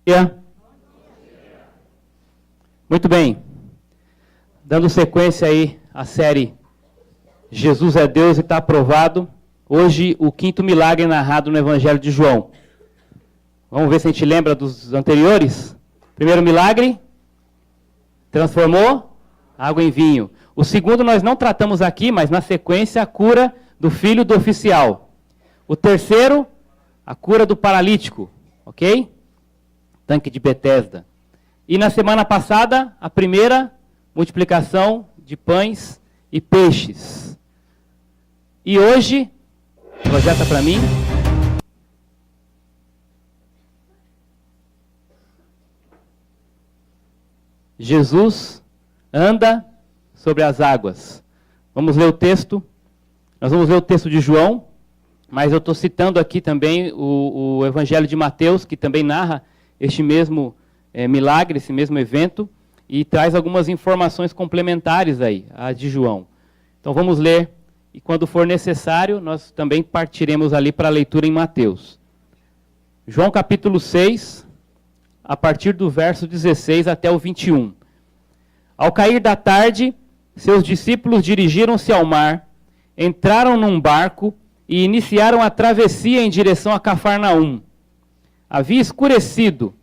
dia. Muito bem. Dando sequência aí à série Jesus é Deus e está aprovado. Hoje o quinto milagre narrado no Evangelho de João. Vamos ver se a gente lembra dos anteriores. Primeiro milagre, transformou água em vinho. O segundo nós não tratamos aqui, mas na sequência a cura do filho do oficial. O terceiro, a cura do paralítico, ok? Tanque de Betesda. E na semana passada, a primeira multiplicação de pães e peixes. E hoje, projeta para mim. Jesus anda sobre as águas. Vamos ler o texto. Nós vamos ler o texto de João, mas eu estou citando aqui também o Evangelho de Mateus, que também narra este mesmo milagre, esse mesmo evento, e traz algumas informações complementares aí, a de João. Então vamos ler, e quando for necessário, nós também partiremos ali para a leitura em Mateus. João capítulo 6, a partir do verso 16 até o 21. Ao cair da tarde, seus discípulos dirigiram-se ao mar, entraram num barco e iniciaram a travessia em direção a Cafarnaum. Havia escurecido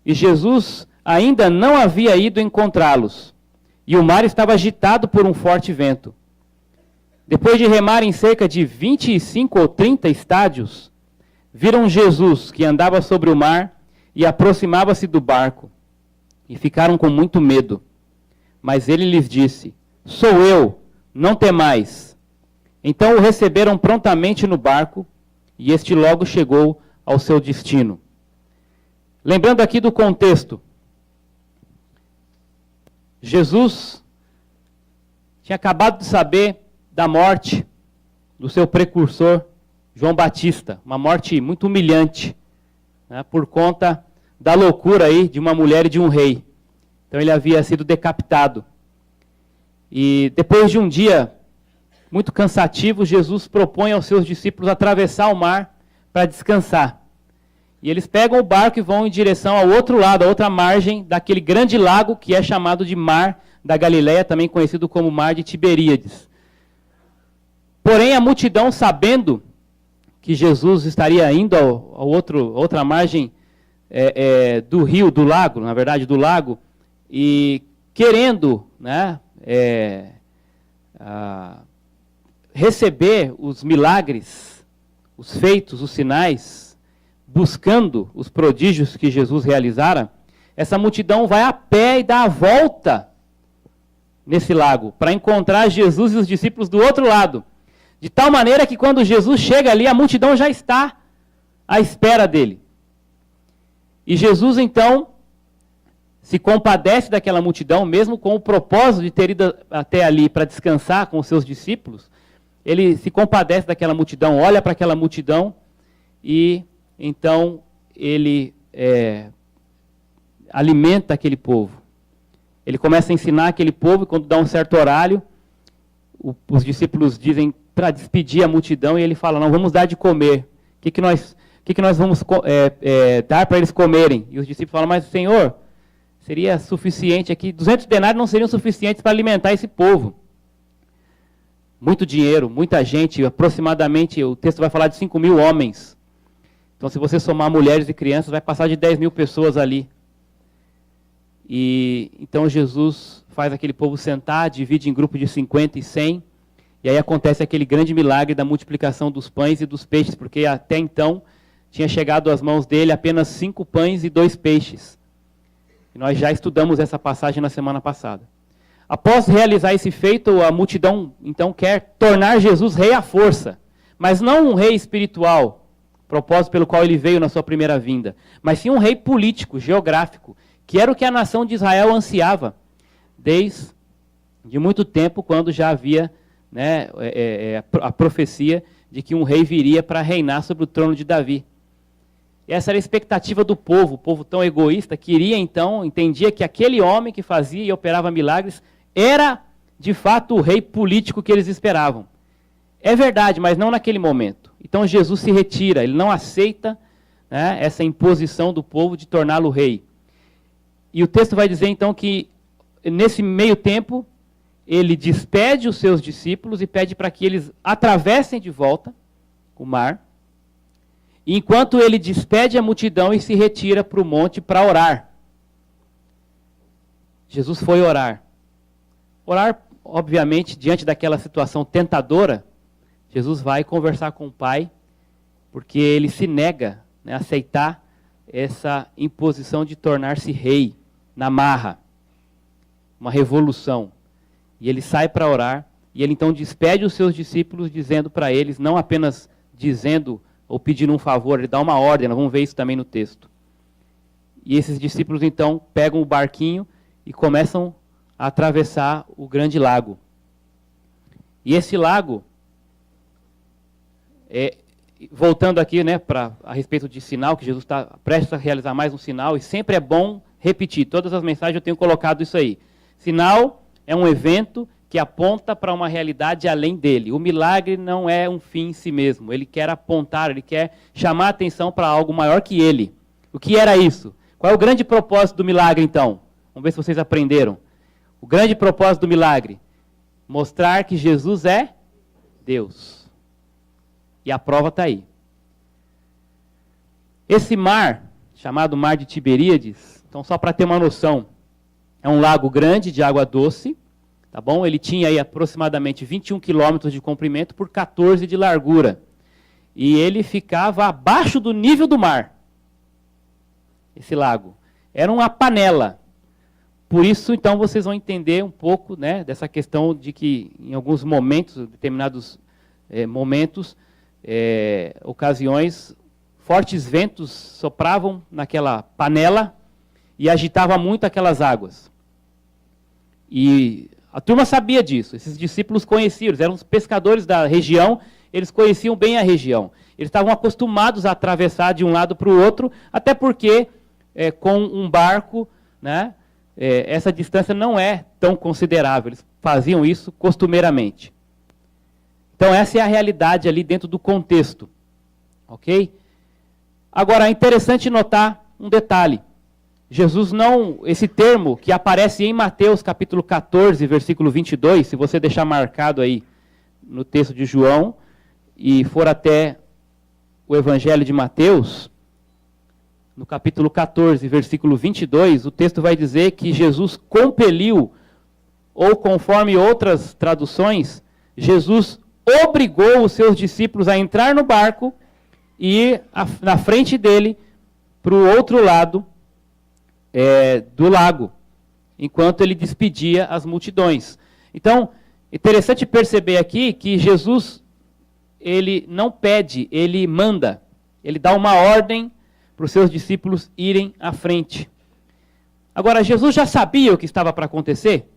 e Jesus ainda não havia ido encontrá-los, e o mar estava agitado por um forte vento. Depois de remarem cerca de 25 ou 30 estádios, viram Jesus que andava sobre o mar e aproximava-se do barco, e ficaram com muito medo. Mas ele lhes disse: "Sou eu, não temais." Então o receberam prontamente no barco, e este logo chegou ao seu destino. Lembrando aqui do contexto, Jesus tinha acabado de saber da morte do seu precursor, João Batista, uma morte muito humilhante, né, por conta da loucura aí de uma mulher e de um rei. Então ele havia sido decapitado. E depois de um dia muito cansativo, Jesus propõe aos seus discípulos atravessar o mar para descansar. E eles pegam o barco e vão em direção ao outro lado, à outra margem daquele grande lago que é chamado de Mar da Galileia, também conhecido como Mar de Tiberíades. Porém, a multidão, sabendo que Jesus estaria indo à outra margem do rio, do lago, na verdade do lago, e querendo, né, receber os milagres, os feitos, os sinais, buscando os prodígios que Jesus realizara, essa multidão vai a pé e dá a volta nesse lago, para encontrar Jesus e os discípulos do outro lado. De tal maneira que quando Jesus chega ali, a multidão já está à espera dele. E Jesus então se compadece daquela multidão, mesmo com o propósito de ter ido até ali para descansar com os seus discípulos. Ele se compadece daquela multidão, olha para aquela multidão e então ele alimenta aquele povo. Ele começa a ensinar aquele povo e quando dá um certo horário, os discípulos dizem para despedir a multidão e ele fala: "Não, vamos dar de comer. O que nós vamos dar para eles comerem?" E os discípulos falam: "Mas Senhor, seria suficiente aqui, 200 denários não seriam suficientes para alimentar esse povo." Muito dinheiro, muita gente, aproximadamente, o texto vai falar de 5.000 homens. Então, se você somar mulheres e crianças, vai passar de 10.000 pessoas ali. E então Jesus faz aquele povo sentar, divide em grupo de 50 e 100, e aí acontece aquele grande milagre da multiplicação dos pães e dos peixes, porque até então tinha chegado às mãos dele apenas 5 pães e 2 peixes. E nós já estudamos essa passagem na semana passada. Após realizar esse feito, a multidão então quer tornar Jesus rei à força, mas não um rei espiritual, propósito pelo qual ele veio na sua primeira vinda, mas sim um rei político, geográfico, que era o que a nação de Israel ansiava, desde muito tempo, quando já havia, né, a profecia de que um rei viria para reinar sobre o trono de Davi. E essa era a expectativa do povo, o povo tão egoísta, queria então, entendia que aquele homem que fazia e operava milagres era, de fato, o rei político que eles esperavam. É verdade, mas não naquele momento. Então Jesus se retira, ele não aceita né, essa imposição do povo de torná-lo rei. E o texto vai dizer então que nesse meio tempo ele despede os seus discípulos e pede para que eles atravessem de volta o mar, enquanto ele despede a multidão e se retira para o monte para orar. Jesus foi orar. Orar, obviamente, diante daquela situação tentadora, Jesus vai conversar com o Pai, porque ele se nega, né, a aceitar essa imposição de tornar-se rei na marra, uma revolução. E ele sai para orar, e ele então despede os seus discípulos, dizendo para eles, não apenas dizendo ou pedindo um favor, ele dá uma ordem, nós vamos ver isso também no texto. E esses discípulos então pegam o barquinho e começam a atravessar o grande lago. E esse lago, voltando aqui, né, a respeito de sinal, que Jesus está prestes a realizar mais um sinal, e sempre é bom repetir, todas as mensagens eu tenho colocado isso aí. Sinal é um evento que aponta para uma realidade além dele. O milagre não é um fim em si mesmo. Ele quer apontar, ele quer chamar a atenção para algo maior que ele. O que era isso? Qual é o grande propósito do milagre, então? Vamos ver se vocês aprenderam. O grande propósito do milagre? Mostrar que Jesus é Deus. E a prova está aí. Esse mar, chamado Mar de Tiberíades, então só para ter uma noção, é um lago grande de água doce, tá bom? Ele tinha aí aproximadamente 21 quilômetros de comprimento por 14 de largura. E ele ficava abaixo do nível do mar. Esse lago. Era uma panela. Por isso, então, vocês vão entender um pouco, né, dessa questão de que em alguns momentos, determinados momentos, ocasiões, fortes ventos sopravam naquela panela e agitavam muito aquelas águas. E a turma sabia disso, esses discípulos conheciam, eles eram os pescadores da região, eles conheciam bem a região. Eles estavam acostumados a atravessar de um lado para o outro, até porque com um barco, né, essa distância não é tão considerável. Eles faziam isso costumeiramente. Então essa é a realidade ali dentro do contexto. Ok? Agora é interessante notar um detalhe. Jesus não, esse termo que aparece em Mateus capítulo 14, versículo 22, se você deixar marcado aí no texto de João e for até o Evangelho de Mateus, no capítulo 14, versículo 22, o texto vai dizer que Jesus compeliu, ou conforme outras traduções, Jesus obrigou os seus discípulos a entrar no barco e ir na frente dele para o outro lado do lago, enquanto ele despedia as multidões. Então, interessante perceber aqui que Jesus, ele não pede, ele manda, ele dá uma ordem para os seus discípulos irem à frente. Agora, Jesus já sabia o que estava para acontecer?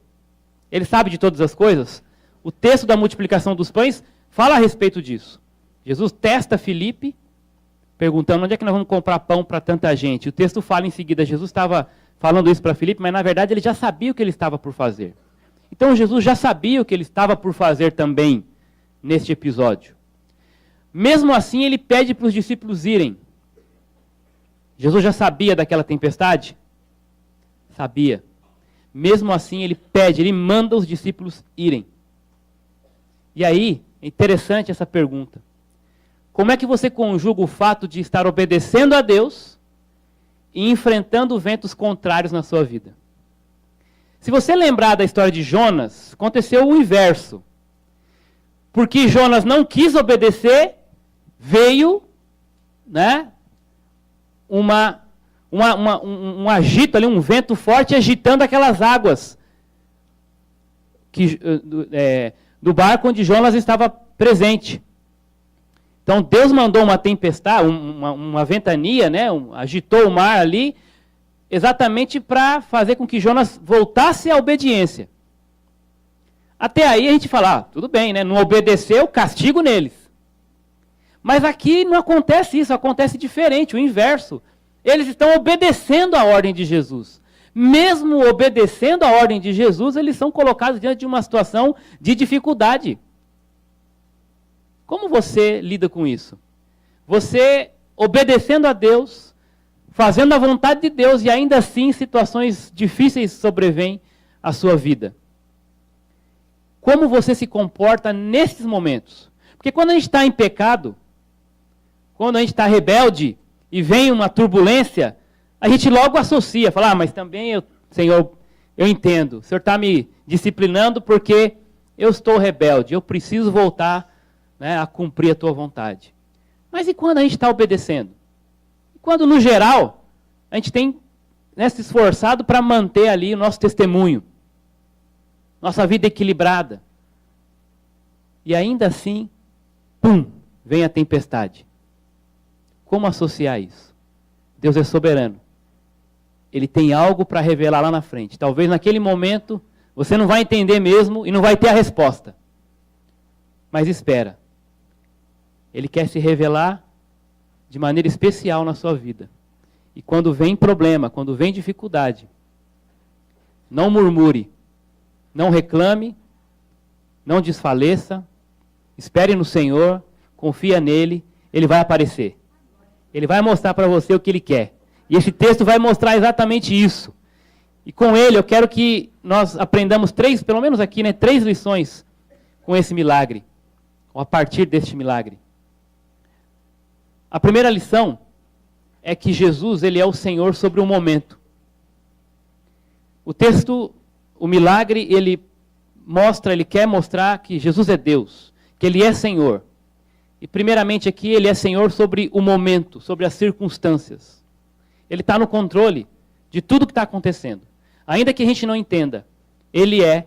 Ele sabe de todas as coisas? O texto da multiplicação dos pães fala a respeito disso. Jesus testa Filipe, perguntando onde é que nós vamos comprar pão para tanta gente. O texto fala em seguida, Jesus estava falando isso para Filipe, mas na verdade ele já sabia o que ele estava por fazer. Então Jesus já sabia o que ele estava por fazer também neste episódio. Mesmo assim ele pede para os discípulos irem. Jesus já sabia daquela tempestade? Sabia. Mesmo assim ele pede, ele manda os discípulos irem. E aí, é interessante essa pergunta. Como é que você conjuga o fato de estar obedecendo a Deus e enfrentando ventos contrários na sua vida? Se você lembrar da história de Jonas, aconteceu o inverso. Porque Jonas não quis obedecer, veio, né, um agito ali, um vento forte agitando aquelas águas do barco onde Jonas estava presente. Então Deus mandou uma tempestade, uma ventania, né, agitou o mar ali, exatamente para fazer com que Jonas voltasse à obediência. Até aí a gente fala, tudo bem, né, não obedeceu, castigo neles. Mas aqui não acontece isso, acontece diferente, o inverso. Eles estão obedecendo a ordem de Jesus. Mesmo obedecendo a ordem de Jesus, eles são colocados diante de uma situação de dificuldade. Como você lida com isso? Você obedecendo a Deus, fazendo a vontade de Deus, e ainda assim situações difíceis sobrevêm à sua vida. Como você se comporta nesses momentos? Porque quando a gente está em pecado, quando a gente está rebelde e vem uma turbulência, a gente logo associa, fala, mas também, Senhor, eu entendo, o Senhor está me disciplinando porque eu estou rebelde, eu preciso voltar, né, a cumprir a tua vontade. Mas e quando a gente está obedecendo? Quando, no geral, a gente tem, né, se esforçado para manter ali o nosso testemunho, nossa vida equilibrada. E ainda assim, pum, vem a tempestade. Como associar isso? Deus é soberano. Ele tem algo para revelar lá na frente. Talvez naquele momento você não vai entender mesmo e não vai ter a resposta. Mas espera. Ele quer se revelar de maneira especial na sua vida. E quando vem problema, quando vem dificuldade, não murmure, não reclame, não desfaleça, espere no Senhor, confia nele, ele vai aparecer. Ele vai mostrar para você o que ele quer. E esse texto vai mostrar exatamente isso. E com ele eu quero que nós aprendamos pelo menos aqui, né, 3 lições com esse milagre, ou a partir deste milagre. A primeira lição é que Jesus, ele é o Senhor sobre o momento. O texto, o milagre, ele quer mostrar que Jesus é Deus, que ele é Senhor. E primeiramente aqui, ele é Senhor sobre o momento, sobre as circunstâncias. Ele está no controle de tudo que está acontecendo. Ainda que a gente não entenda, ele é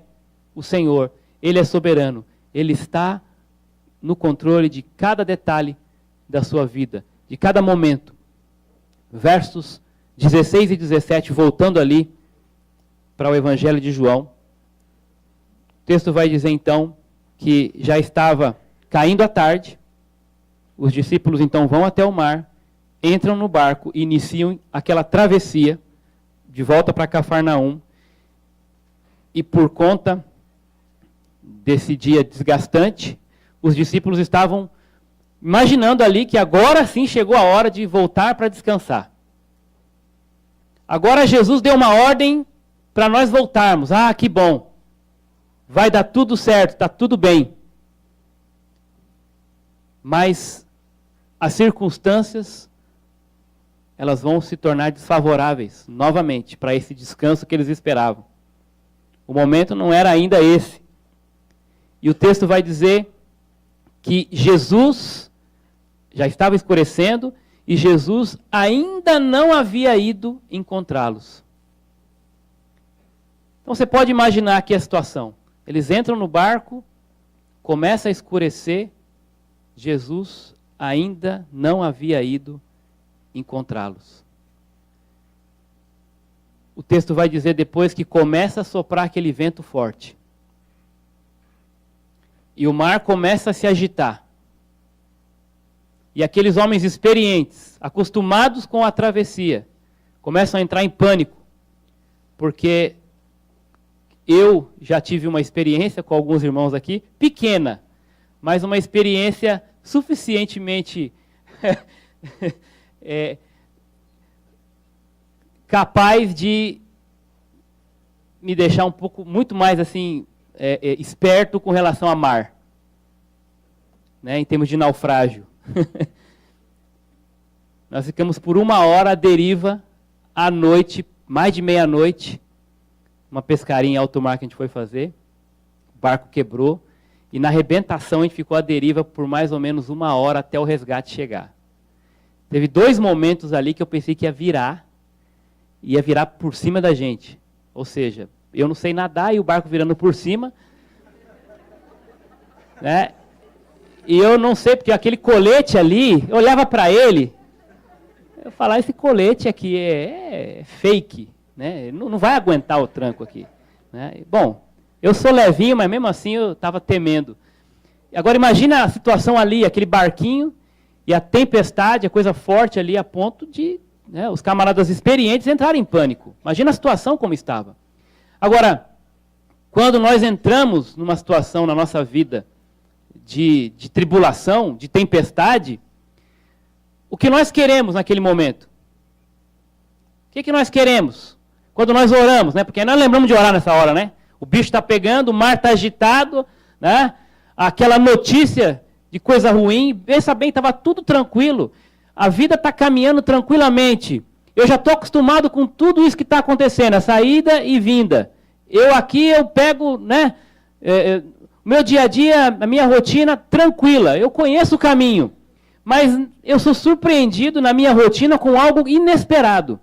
o Senhor, ele é soberano. Ele está no controle de cada detalhe da sua vida, de cada momento. Versos 16 e 17, voltando ali para o Evangelho de João. O texto vai dizer então que já estava caindo a tarde. Os discípulos então vão até o mar, entram no barco e iniciam aquela travessia de volta para Cafarnaum. E por conta desse dia desgastante, os discípulos estavam imaginando ali que agora sim chegou a hora de voltar para descansar. Agora Jesus deu uma ordem para nós voltarmos. Ah, que bom. Vai dar tudo certo, está tudo bem. Mas as circunstâncias, elas vão se tornar desfavoráveis novamente para esse descanso que eles esperavam. O momento não era ainda esse. E o texto vai dizer que Jesus já estava escurecendo e Jesus ainda não havia ido encontrá-los. Então você pode imaginar aqui a situação. Eles entram no barco, começa a escurecer, Jesus ainda não havia ido encontrá-los. O texto vai dizer depois que começa a soprar aquele vento forte. E o mar começa a se agitar. E aqueles homens experientes, acostumados com a travessia, começam a entrar em pânico. Porque eu já tive uma experiência com alguns irmãos aqui, pequena, mas uma experiência suficientemente capaz de me deixar um pouco, muito mais assim, esperto com relação a mar, né, em termos de naufrágio. Nós ficamos por 1 hora à deriva, à noite, mais de meia-noite, uma pescaria em alto mar que a gente foi fazer, o barco quebrou, e na arrebentação a gente ficou à deriva por mais ou menos 1 hora até o resgate chegar. Teve 2 momentos ali que eu pensei que ia virar por cima da gente. Ou seja, eu não sei nadar e o barco virando por cima, né? E eu não sei, porque aquele colete ali, eu olhava para ele, eu falava, esse colete aqui é fake, né? Não vai aguentar o tranco aqui, né? Bom, eu sou levinho, mas mesmo assim eu estava temendo. Agora imagina a situação ali, aquele barquinho, e a tempestade, a coisa forte ali, a ponto de, né, os camaradas experientes entrarem em pânico. Imagina a situação como estava. Agora, quando nós entramos numa situação na nossa vida de tribulação, de tempestade, o que nós queremos naquele momento? O que nós queremos? Quando nós oramos, né? Porque nós lembramos de orar nessa hora, né? O bicho está pegando, o mar está agitado, né? Aquela notícia de coisa ruim, pensa bem, estava tudo tranquilo. A vida está caminhando tranquilamente. Eu já estou acostumado com tudo isso que está acontecendo, a saída e vinda. Eu pego, né? Meu dia a dia, a minha rotina tranquila. Eu conheço o caminho. Mas eu sou surpreendido na minha rotina com algo inesperado.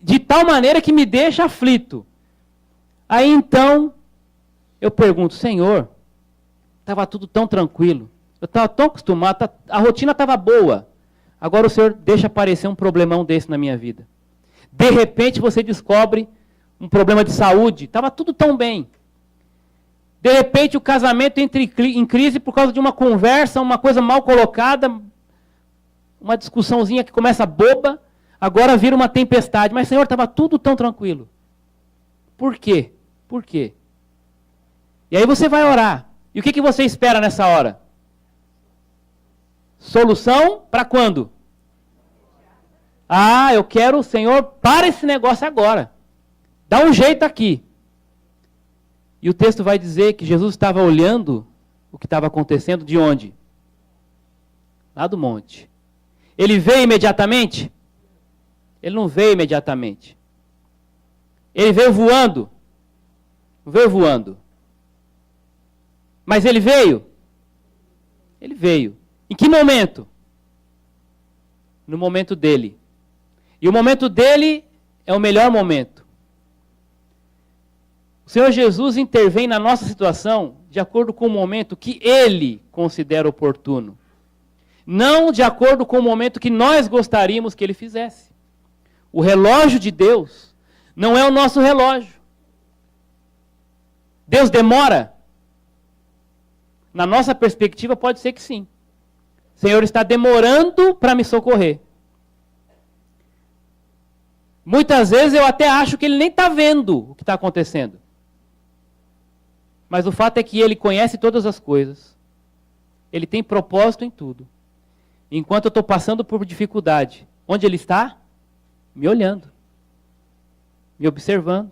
De tal maneira que me deixa aflito. Aí então, eu pergunto, Senhor, estava tudo tão tranquilo. Eu estava tão acostumado, a rotina estava boa. Agora o Senhor deixa aparecer um problemão desse na minha vida. De repente você descobre um problema de saúde. Estava tudo tão bem. De repente o casamento entra em crise por causa de uma conversa, uma coisa mal colocada, uma discussãozinha que começa boba, agora vira uma tempestade. Mas Senhor, estava tudo tão tranquilo. Por quê? Por quê? E aí você vai orar. E o que você espera nessa hora? Solução para quando? Ah, eu quero, Senhor, para esse negócio agora. Dá um jeito aqui. E o texto vai dizer que Jesus estava olhando o que estava acontecendo de onde? Lá do monte. Ele veio imediatamente? Ele não veio imediatamente. Ele veio voando? Não veio voando. Mas ele veio? Ele veio. Em que momento? No momento dele. E o momento dele é o melhor momento. O Senhor Jesus intervém na nossa situação de acordo com o momento que Ele considera oportuno. Não de acordo com o momento que nós gostaríamos que Ele fizesse. O relógio de Deus não é o nosso relógio. Deus demora? Na nossa perspectiva pode ser que sim. O Senhor está demorando para me socorrer. Muitas vezes eu até acho que Ele nem está vendo o que está acontecendo. Mas o fato é que Ele conhece todas as coisas. Ele tem propósito em tudo. Enquanto eu estou passando por dificuldade, onde Ele está? Me olhando. Me observando.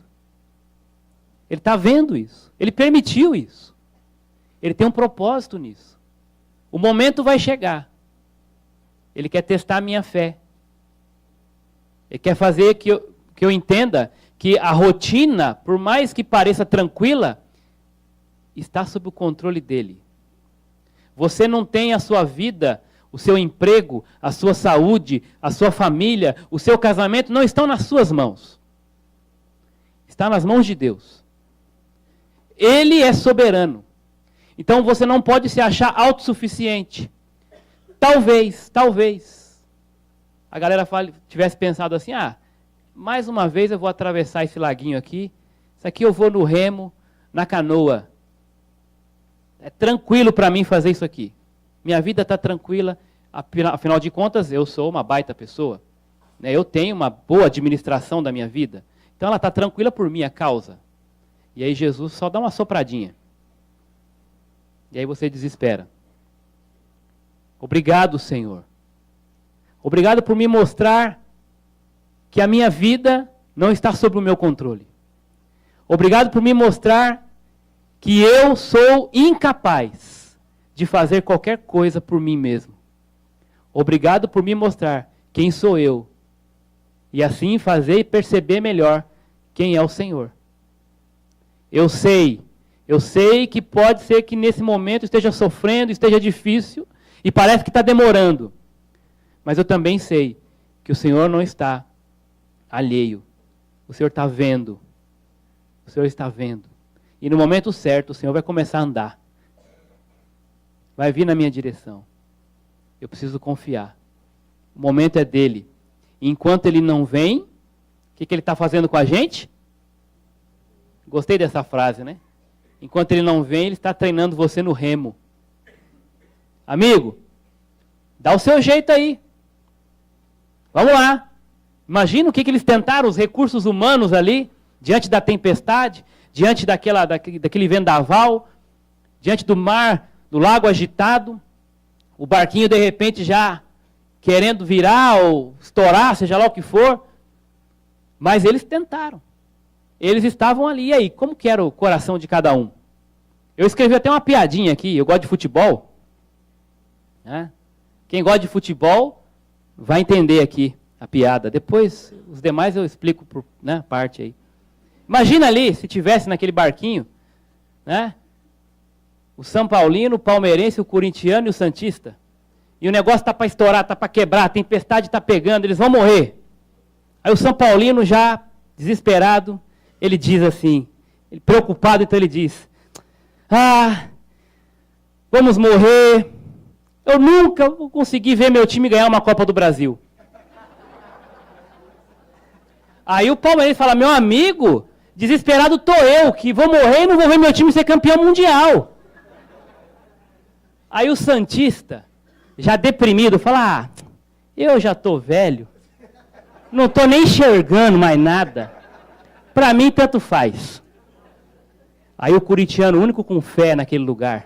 Ele está vendo isso. Ele permitiu isso. Ele tem um propósito nisso. O momento vai chegar. Ele quer testar a minha fé. Ele quer fazer que eu entenda que a rotina, por mais que pareça tranquila, está sob o controle dele. Você não tem a sua vida, o seu emprego, a sua saúde, a sua família, o seu casamento, não estão nas suas mãos. Está nas mãos de Deus. Ele é soberano. Então você não pode se achar autossuficiente. Talvez a galera tivesse pensado assim, mais uma vez eu vou atravessar esse laguinho aqui, isso aqui eu vou no remo, na canoa. É tranquilo para mim fazer isso aqui. Minha vida está tranquila, afinal de contas eu sou uma baita pessoa. Né? Eu tenho uma boa administração da minha vida. Então ela está tranquila por minha causa. E aí Jesus só dá uma sopradinha. E aí você desespera. Obrigado, Senhor. Obrigado por me mostrar que a minha vida não está sob o meu controle. Obrigado por me mostrar que eu sou incapaz de fazer qualquer coisa por mim mesmo. Obrigado por me mostrar quem sou eu. E assim fazer e perceber melhor quem é o Senhor. Eu sei que pode ser que nesse momento esteja sofrendo, esteja difícil e parece que está demorando. Mas eu também sei que o Senhor não está alheio. O Senhor está vendo. O Senhor está vendo. E no momento certo o Senhor vai começar a andar. Vai vir na minha direção. Eu preciso confiar. O momento é dele. E enquanto ele não vem, o que ele está fazendo com a gente? Gostei dessa frase, né? Enquanto ele não vem, ele está treinando você no remo. Amigo, dá o seu jeito aí. Vamos lá. Imagina o que eles tentaram, os recursos humanos ali, diante da tempestade, diante daquele vendaval, diante do mar, do lago agitado. O barquinho, de repente, já querendo virar ou estourar, seja lá o que for. Mas eles tentaram. Eles estavam ali. E aí, como que era o coração de cada um? Eu escrevi até uma piadinha aqui. Eu gosto de futebol. Né? Quem gosta de futebol vai entender aqui a piada. Depois, os demais eu explico por parte aí. Imagina ali, se tivesse naquele barquinho, né? O São Paulino, o palmeirense, o corintiano e o santista. E o negócio está para estourar, está para quebrar, a tempestade está pegando, eles vão morrer. Aí o São Paulino já desesperado, ele diz assim, preocupado, então ele diz, vamos morrer, eu nunca vou conseguir ver meu time ganhar uma Copa do Brasil. Aí o palmeirense fala, meu amigo, desesperado tô eu, que vou morrer e não vou ver meu time ser campeão mundial. Aí o santista, já deprimido, fala, eu já tô velho, não tô nem enxergando mais nada, pra mim tanto faz. Aí o corintiano, o único com fé naquele lugar,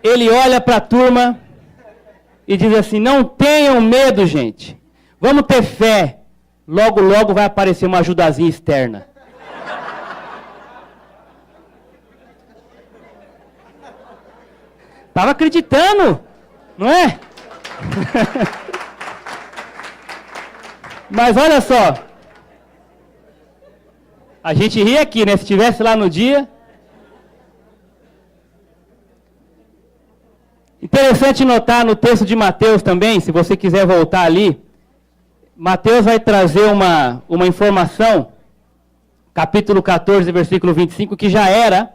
ele olha pra turma e diz assim, não tenham medo, gente, vamos ter fé, logo, logo vai aparecer uma ajudazinha externa. Estava acreditando, não é? Mas olha só, a gente ri aqui, né? Se estivesse lá no dia. Interessante notar no texto de Mateus também, se você quiser voltar ali, Mateus vai trazer uma informação, capítulo 14, versículo 25, que já era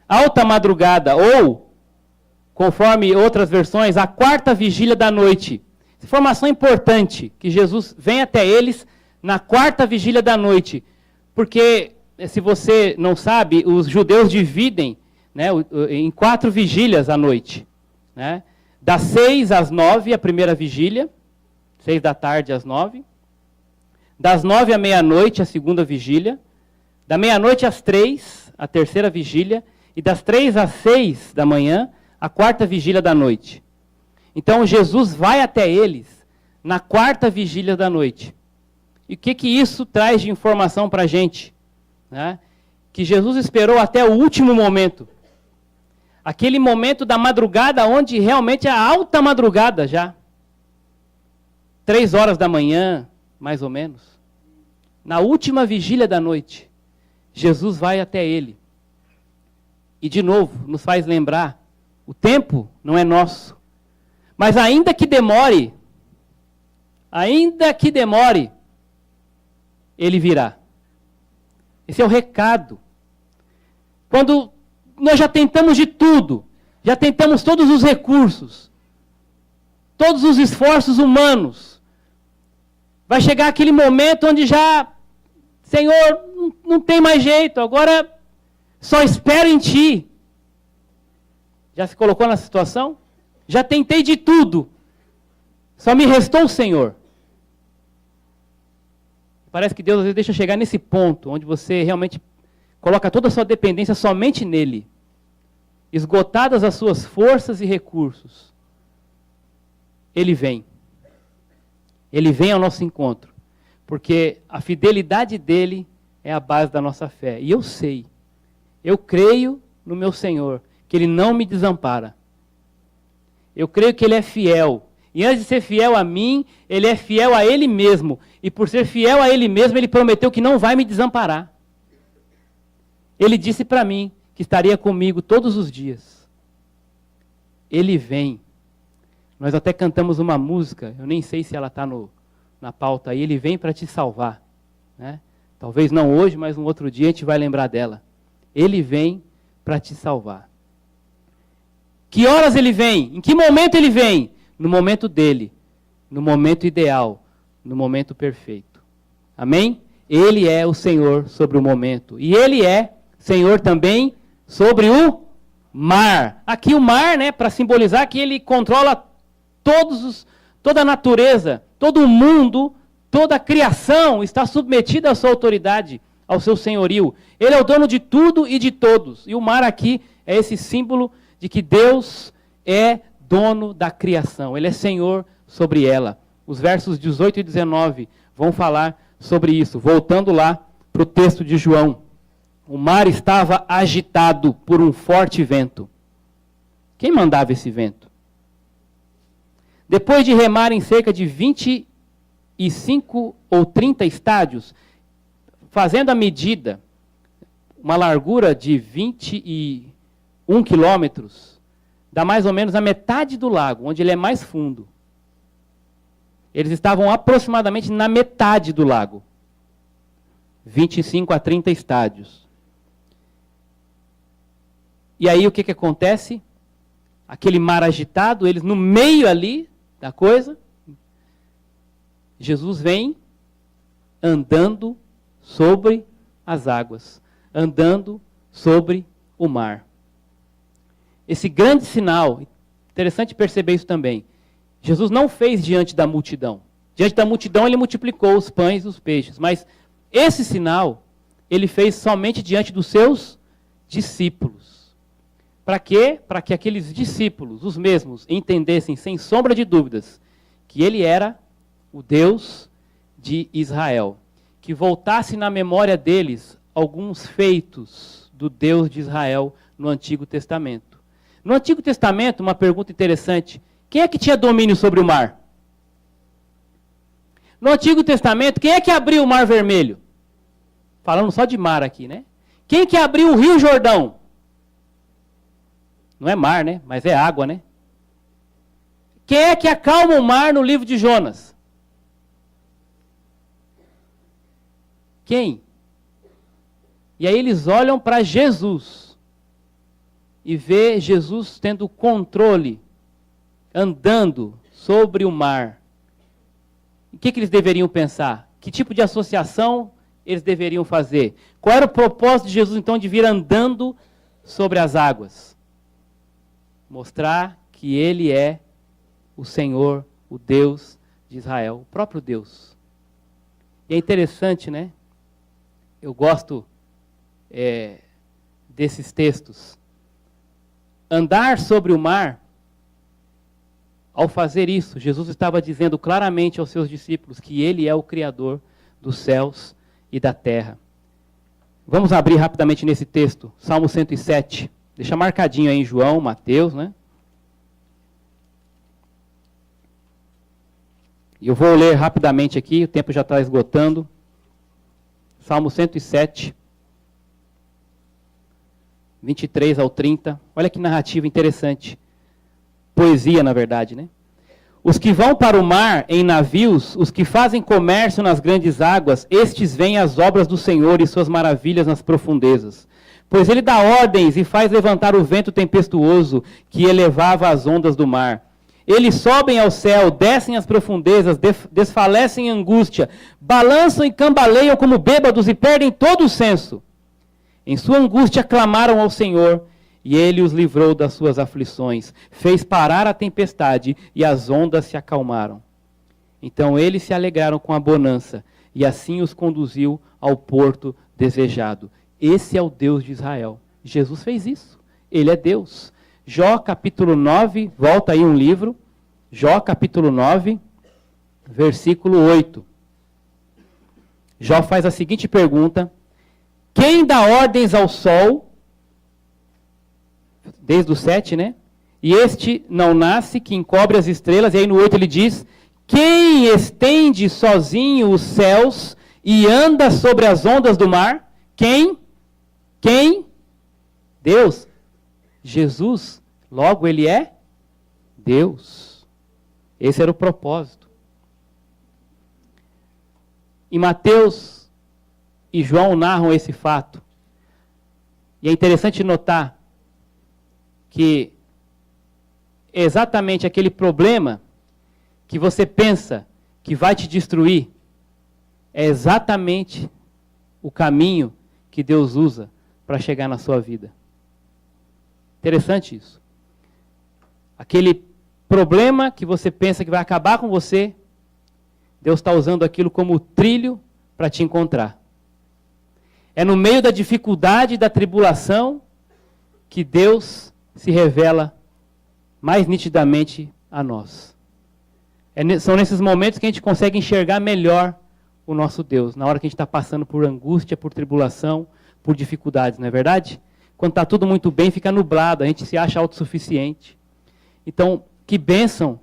alta madrugada, ou, conforme outras versões, a quarta vigília da noite. Informação importante, que Jesus vem até eles na quarta vigília da noite. Porque, se você não sabe, os judeus dividem, né, em 4 vigílias à noite. Né? Das 6 às 9, a primeira vigília, 6 da tarde às 9. Das 9 à meia-noite, a segunda vigília. Da meia-noite às 3, a terceira vigília. E das 3 às 6 da manhã, a quarta vigília da noite. Então Jesus vai até eles na quarta vigília da noite. E o que isso traz de informação para a gente? Né? Que Jesus esperou até o último momento. Aquele momento da madrugada, onde realmente é a alta madrugada já. 3 horas da manhã, mais ou menos. Na última vigília da noite, Jesus vai até ele. E de novo, nos faz lembrar, o tempo não é nosso. Mas ainda que demore, ele virá. Esse é o recado. Quando nós já tentamos de tudo, já tentamos todos os recursos, todos os esforços humanos, vai chegar aquele momento onde já, Senhor, não tem mais jeito, agora só espero em Ti. Já se colocou nessa situação? Já tentei de tudo, só me restou o Senhor. Parece que Deus às vezes deixa chegar nesse ponto, onde você realmente coloca toda a sua dependência somente nele. Esgotadas as suas forças e recursos, Ele vem. Ele vem ao nosso encontro. Porque a fidelidade dEle é a base da nossa fé. E eu sei, eu creio no meu Senhor, que Ele não me desampara. Eu creio que Ele é fiel. E antes de ser fiel a mim, Ele é fiel a Ele mesmo. E por ser fiel a Ele mesmo, Ele prometeu que não vai me desamparar. Ele disse para mim que estaria comigo todos os dias. Ele vem. Nós até cantamos uma música, eu nem sei se ela está na pauta aí, Ele vem para te salvar. Né? Talvez não hoje, mas um outro dia a gente vai lembrar dela. Ele vem para te salvar. Que horas Ele vem? Em que momento Ele vem? No momento dEle, no momento ideal, no momento perfeito. Amém? Ele é o Senhor sobre o momento. E Ele é Senhor também sobre o mar. Aqui o mar, né, para simbolizar que Ele controla toda a natureza, todo o mundo, toda a criação está submetida à sua autoridade, ao seu senhorio. Ele é o dono de tudo e de todos. E o mar aqui é esse símbolo de que Deus, é dono da criação, Ele é Senhor sobre ela. Os versos 18 e 19 vão falar sobre isso. Voltando lá para o texto de João. O mar estava agitado por um forte vento. Quem mandava esse vento? Depois de remar em cerca de 25 ou 30 estádios, fazendo a medida, uma largura de 21 quilômetros, dá mais ou menos a metade do lago, onde ele é mais fundo. Eles estavam aproximadamente na metade do lago. 25 a 30 estádios. E aí o que acontece? Aquele mar agitado, eles no meio ali da coisa, Jesus vem andando sobre as águas, andando sobre o mar. Esse grande sinal, interessante perceber isso também, Jesus não fez diante da multidão. Diante da multidão ele multiplicou os pães e os peixes, mas esse sinal ele fez somente diante dos seus discípulos. Para quê? Para que aqueles discípulos, os mesmos, entendessem sem sombra de dúvidas que ele era o Deus de Israel. Que voltasse na memória deles alguns feitos do Deus de Israel no Antigo Testamento. No Antigo Testamento, uma pergunta interessante: quem é que tinha domínio sobre o mar? No Antigo Testamento, quem é que abriu o Mar Vermelho? Falando só de mar aqui, né? Quem que abriu o Rio Jordão? Não é mar, né? Mas é água, né? Quem é que acalma o mar no livro de Jonas? Quem? E aí eles olham para Jesus e vê Jesus tendo controle, andando sobre o mar. O que eles deveriam pensar? Que tipo de associação eles deveriam fazer? Qual era o propósito de Jesus então de vir andando sobre as águas? Mostrar que ele é o Senhor, o Deus de Israel, o próprio Deus. E é interessante, né? Eu gosto desses textos. Andar sobre o mar, ao fazer isso, Jesus estava dizendo claramente aos seus discípulos que ele é o Criador dos céus e da terra. Vamos abrir rapidamente nesse texto, Salmo 107. Deixa marcadinho aí em João, Mateus, né? E eu vou ler rapidamente aqui, o tempo já está esgotando. Salmo 107, 23 ao 30. Olha que narrativa interessante. Poesia, na verdade, né? Os que vão para o mar em navios, os que fazem comércio nas grandes águas, estes veem as obras do Senhor e suas maravilhas nas profundezas. Pois ele dá ordens e faz levantar o vento tempestuoso que elevava as ondas do mar. Eles sobem ao céu, descem às profundezas, desfalecem em angústia, balançam e cambaleiam como bêbados e perdem todo o senso. Em sua angústia clamaram ao Senhor, e ele os livrou das suas aflições. Fez parar a tempestade, e as ondas se acalmaram. Então eles se alegraram com a bonança, e assim os conduziu ao porto desejado. Esse é o Deus de Israel. Jesus fez isso. Ele é Deus. Jó capítulo 9, volta aí um livro. Jó capítulo 9, versículo 8. Jó faz a seguinte pergunta: quem dá ordens ao sol, desde o 7, né? E este não nasce, que encobre as estrelas. E aí no 8 ele diz: quem estende sozinho os céus e anda sobre as ondas do mar? Quem? Quem? Deus. Jesus, logo ele é Deus. Esse era o propósito. E Mateus e João narram esse fato. E é interessante notar que exatamente aquele problema que você pensa que vai te destruir é exatamente o caminho que Deus usa para chegar na sua vida. Interessante isso. Aquele problema que você pensa que vai acabar com você, Deus está usando aquilo como trilho para te encontrar. É no meio da dificuldade e da tribulação que Deus se revela mais nitidamente a nós. São nesses momentos que a gente consegue enxergar melhor o nosso Deus, na hora que a gente está passando por angústia, por tribulação, por dificuldades, não é verdade? Quando está tudo muito bem, fica nublado, a gente se acha autossuficiente. Então, que bênção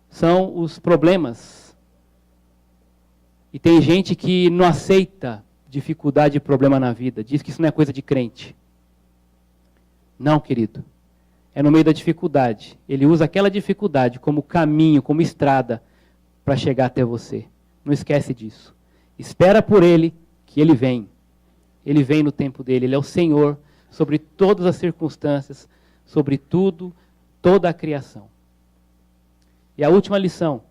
são os problemas. E tem gente que não aceita dificuldade e problema na vida, diz que isso não é coisa de crente. Não, querido. É no meio da dificuldade. Ele usa aquela dificuldade como caminho, como estrada para chegar até você. Não esquece disso. Espera por Ele, que Ele vem. Ele vem no tempo dele. Ele é o Senhor sobre todas as circunstâncias, sobre tudo, toda a criação. E a última lição.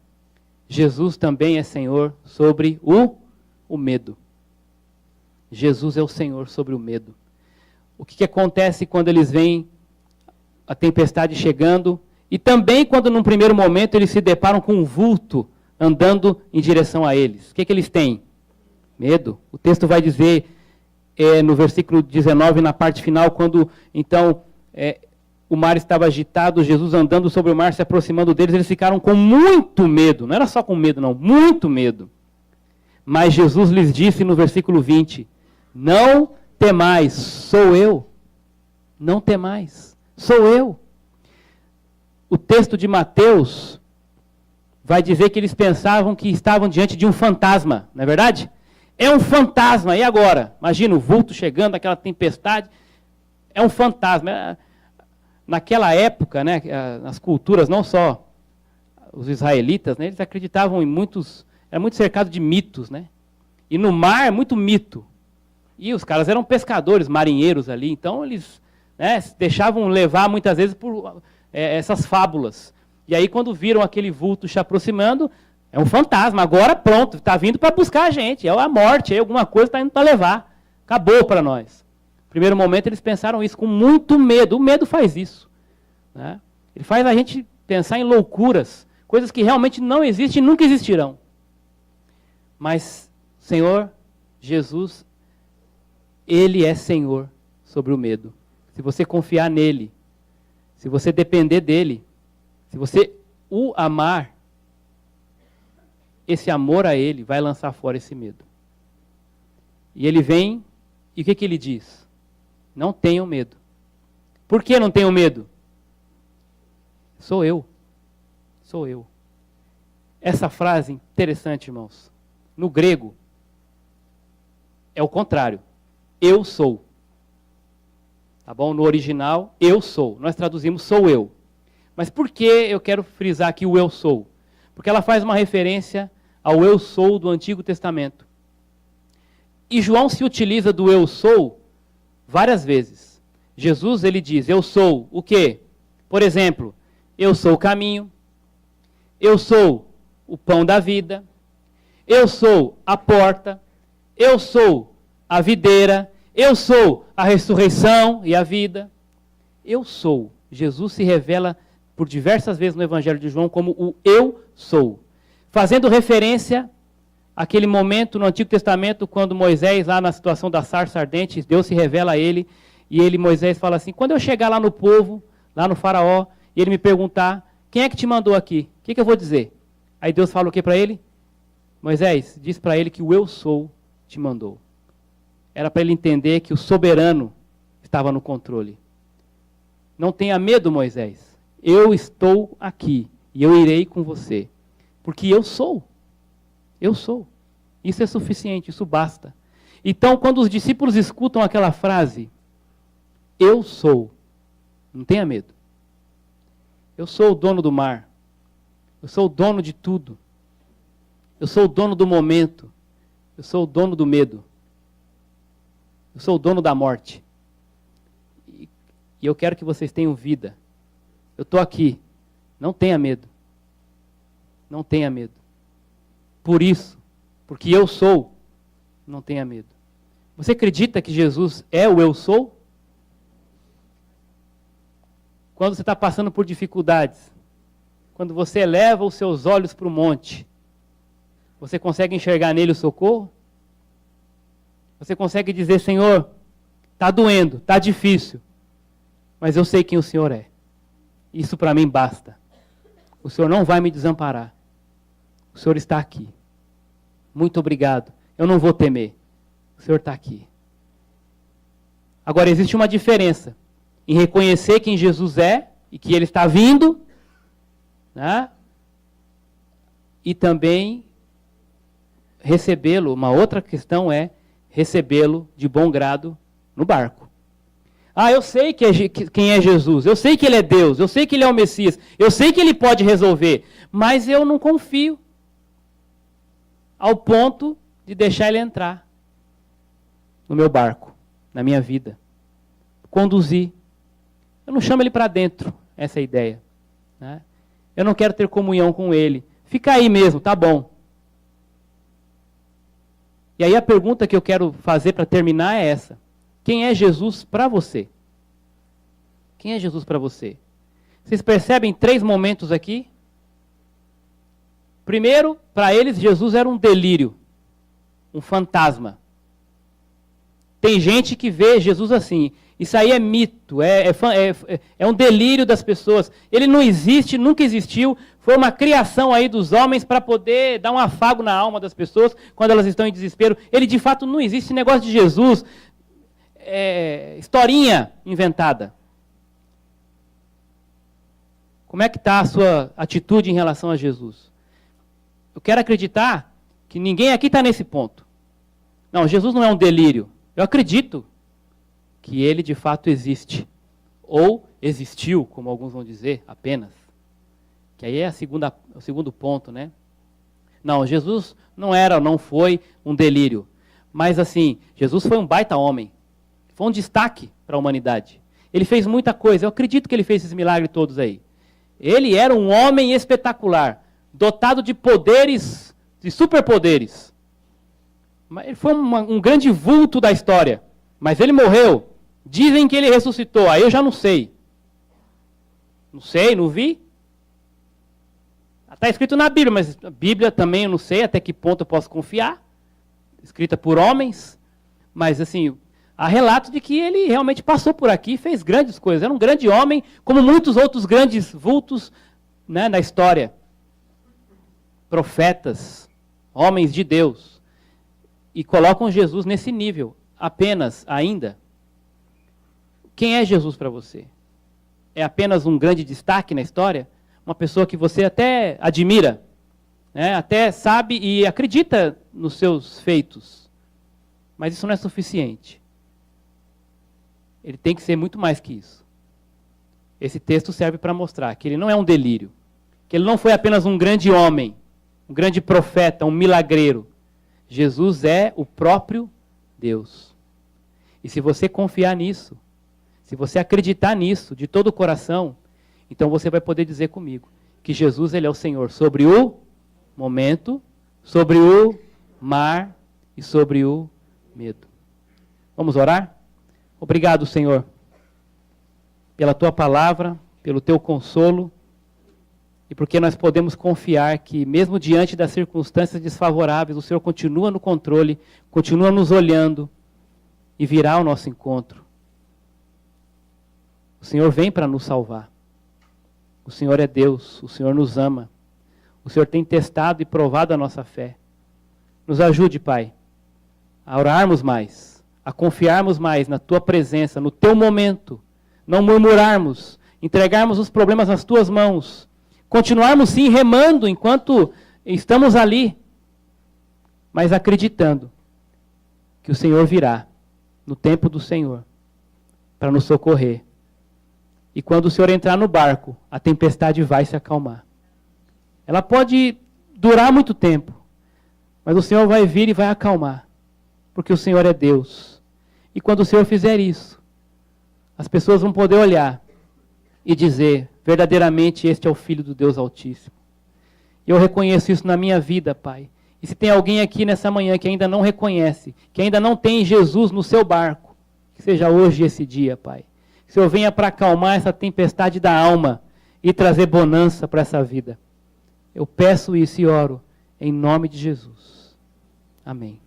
Jesus também é Senhor sobre o medo. Jesus é o Senhor sobre o medo. O que acontece quando eles veem a tempestade chegando, e também quando num primeiro momento eles se deparam com um vulto andando em direção a eles. O que eles têm? Medo. O texto vai dizer, no versículo 19, na parte final, quando então o mar estava agitado, Jesus andando sobre o mar, se aproximando deles, eles ficaram com muito medo. Não era só com medo, não, muito medo. Mas Jesus lhes disse no versículo 20, não temais, sou eu. Não temais. Sou eu. O texto de Mateus vai dizer que eles pensavam que estavam diante de um fantasma, não é verdade? É um fantasma, e agora? Imagina o vulto chegando, aquela tempestade. É um fantasma. Naquela época, né, nas culturas, não só os israelitas, né, eles acreditavam em muitos, era muito cercado de mitos, né? E no mar é muito mito. E os caras eram pescadores, marinheiros ali, então eles se deixavam levar muitas vezes por essas fábulas. E aí quando viram aquele vulto se aproximando, é um fantasma, agora pronto, está vindo para buscar a gente, é a morte, é alguma coisa está indo para levar. Acabou para nós. No primeiro momento eles pensaram isso com muito medo, o medo faz isso. Né? Ele faz a gente pensar em loucuras, coisas que realmente não existem e nunca existirão. Mas, Senhor Jesus, Ele é Senhor sobre o medo. Se você confiar nele, se você depender dele, se você o amar, esse amor a ele vai lançar fora esse medo. E ele vem, e o que ele diz? Não tenham medo. Por que não tenham medo? Sou eu. Sou eu. Essa frase interessante, irmãos. No grego, é o contrário. Eu sou. Tá bom? No original, eu sou. Nós traduzimos sou eu. Mas por que eu quero frisar aqui o eu sou? Porque ela faz uma referência ao eu sou do Antigo Testamento. E João se utiliza do eu sou várias vezes. Jesus, ele diz, eu sou o quê? Por exemplo, eu sou o caminho, eu sou o pão da vida, eu sou a porta, eu sou a videira, eu sou a ressurreição e a vida. Eu sou. Jesus se revela por diversas vezes no Evangelho de João como o eu sou. Fazendo referência àquele momento no Antigo Testamento, quando Moisés, lá na situação da sarça ardente, Deus se revela a ele, e Moisés fala assim, quando eu chegar lá no povo, lá no faraó, e ele me perguntar, quem é que te mandou aqui? O que eu vou dizer? Aí Deus fala o que para ele? Moisés, diz para ele que o eu sou te mandou. Era para ele entender que o soberano estava no controle. Não tenha medo, Moisés. Eu estou aqui e eu irei com você. Porque eu sou. Eu sou. Isso é suficiente, isso basta. Então, quando os discípulos escutam aquela frase, eu sou, não tenha medo. Eu sou o dono do mar. Eu sou o dono de tudo. Eu sou o dono do momento. Eu sou o dono do medo. Eu sou o dono da morte. E eu quero que vocês tenham vida. Eu estou aqui. Não tenha medo. Não tenha medo. Por isso, porque eu sou, não tenha medo. Você acredita que Jesus é o eu sou? Quando você está passando por dificuldades, quando você eleva os seus olhos para o monte, você consegue enxergar nele o socorro? Você consegue dizer, Senhor, está doendo, está difícil, mas eu sei quem o Senhor é. Isso para mim basta. O Senhor não vai me desamparar. O Senhor está aqui. Muito obrigado. Eu não vou temer. O Senhor está aqui. Agora, existe uma diferença em reconhecer quem Jesus é e que Ele está vindo, né? E também recebê-lo. Uma outra questão é recebê-lo de bom grado no barco. Eu sei quem é Jesus, eu sei que Ele é Deus, eu sei que Ele é o Messias, eu sei que Ele pode resolver, mas eu não confio ao ponto de deixar Ele entrar no meu barco, na minha vida, conduzir. Eu não chamo Ele para dentro, essa é a ideia, né? Eu não quero ter comunhão com Ele. Fica aí mesmo, tá bom. E aí a pergunta que eu quero fazer para terminar é essa. Quem é Jesus para você? Quem é Jesus para você? Vocês percebem 3 momentos aqui? Primeiro, para eles, Jesus era um delírio, um fantasma. Tem gente que vê Jesus assim. Isso aí é mito, é um delírio das pessoas. Ele não existe, nunca existiu. Foi uma criação aí dos homens para poder dar um afago na alma das pessoas quando elas estão em desespero. Ele de fato não existe. Esse negócio de Jesus historinha inventada. Como é que está a sua atitude em relação a Jesus? Eu quero acreditar que ninguém aqui está nesse ponto. Não, Jesus não é um delírio. Eu acredito que Ele de fato existe. Ou existiu, como alguns vão dizer, apenas. Que aí é o segundo ponto, né? Não, Jesus não foi um delírio. Mas assim, Jesus foi um baita homem. Foi um destaque para a humanidade. Ele fez muita coisa. Eu acredito que ele fez esses milagres todos aí. Ele era um homem espetacular, dotado de poderes, de superpoderes. Ele foi um grande vulto da história. Mas ele morreu. Dizem que ele ressuscitou. Aí eu já não sei. Não sei, não vi. Está escrito na Bíblia, mas a Bíblia também eu não sei até que ponto eu posso confiar. Escrita por homens. Mas assim, há relatos de que ele realmente passou por aqui e fez grandes coisas. Era um grande homem, como muitos outros grandes vultos, né, na história. Profetas, homens de Deus. E colocam Jesus nesse nível, apenas, ainda. Quem é Jesus para você? É apenas um grande destaque na história? Uma pessoa que você até admira, né, até sabe e acredita nos seus feitos. Mas isso não é suficiente. Ele tem que ser muito mais que isso. Esse texto serve para mostrar que ele não é um delírio, que ele não foi apenas um grande homem, um grande profeta, um milagreiro. Jesus é o próprio Deus. E se você confiar nisso, se você acreditar nisso de todo o coração, então você vai poder dizer comigo que Jesus ele é o Senhor sobre o momento, sobre o mar e sobre o medo. Vamos orar? Obrigado, Senhor, pela Tua palavra, pelo Teu consolo e porque nós podemos confiar que mesmo diante das circunstâncias desfavoráveis, o Senhor continua no controle, continua nos olhando e virá ao nosso encontro. O Senhor vem para nos salvar. O Senhor é Deus, o Senhor nos ama. O Senhor tem testado e provado a nossa fé. Nos ajude, Pai, a orarmos mais, a confiarmos mais na Tua presença, no Teu momento, não murmurarmos, entregarmos os problemas nas Tuas mãos, continuarmos sim remando enquanto estamos ali, mas acreditando que o Senhor virá no tempo do Senhor para nos socorrer. E quando o Senhor entrar no barco, a tempestade vai se acalmar. Ela pode durar muito tempo, mas o Senhor vai vir e vai acalmar, porque o Senhor é Deus. E quando o Senhor fizer isso, as pessoas vão poder olhar e dizer, verdadeiramente este é o Filho do Deus Altíssimo. E eu reconheço isso na minha vida, Pai. E se tem alguém aqui nessa manhã que ainda não reconhece, que ainda não tem Jesus no seu barco, que seja hoje esse dia, Pai. Que o Senhor venha para acalmar essa tempestade da alma e trazer bonança para essa vida. Eu peço isso e oro em nome de Jesus. Amém.